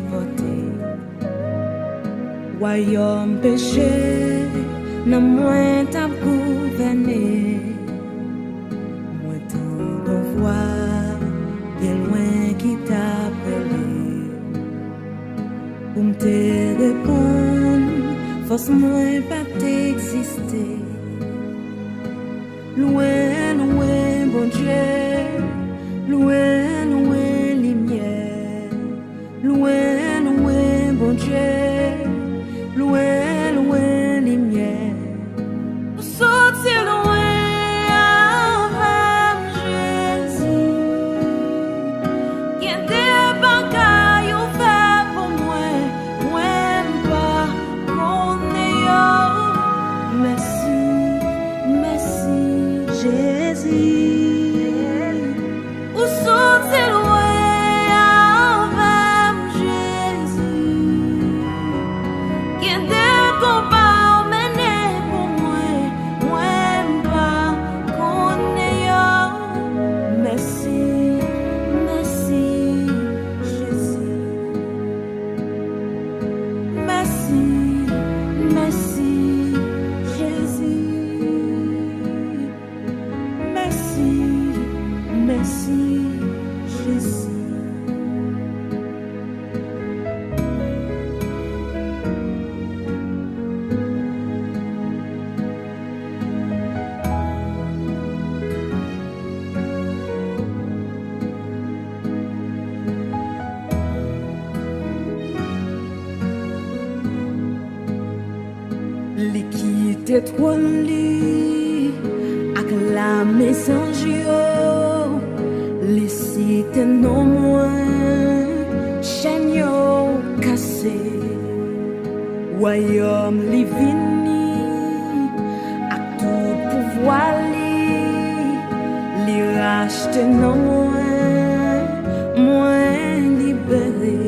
supporté. Royaume péché, n'a moins t'a gouverné. Moi t'en voix, bien loin qui t'appelé. Pour me te répondre, force moi pas t'exister. Loin, loin, bon Dieu, loin, loin, lumière. Loin, loin, bon Dieu, loin, loin, lumière. Sortir loin avec Jésus. Il y a des bagailles au fait pour moi, moi pas mon merci, merci Jésus. Où sont-ils loin avec Jésus? Qu'il y a des combats menés pour moi, moi pas connaître. Merci, merci Jésus. Merci, merci Jésus. Merci, merci Jésus. L'équité trop lit, avec la message yo, les sites non moins, chaîne yo cassé, royaume li vini, avec tout pouvoir li rachete non moins libéré.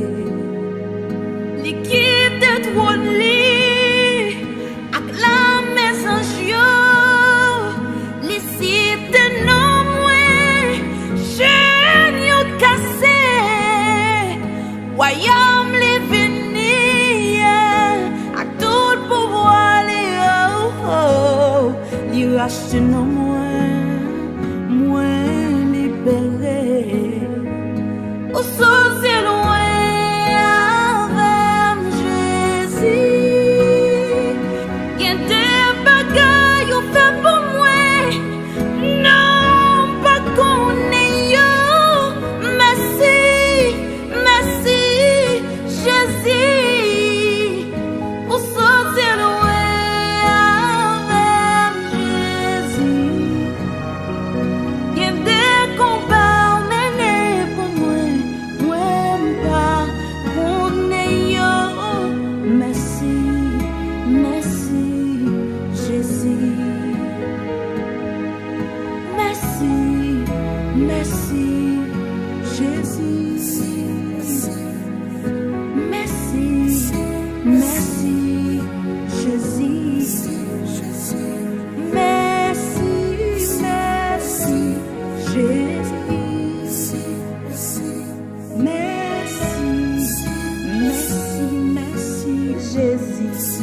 L'équité trop lit. Royaume les venir à tout pouvoir les racheter non moins libéré. Où sont-ils loin avec Jésus? Il y a des bagailles au fait pour moi, non pas qu'on est yo. Merci, merci Jésus. Où sont-ils loin avec Jésus? Il y a des combats menés pour moi, moi pas connaître. Merci, merci Jésus. Merci, merci Jésus. Merci, merci Jésus. Merci, merci Jésus. Merci, merci, merci Jésus.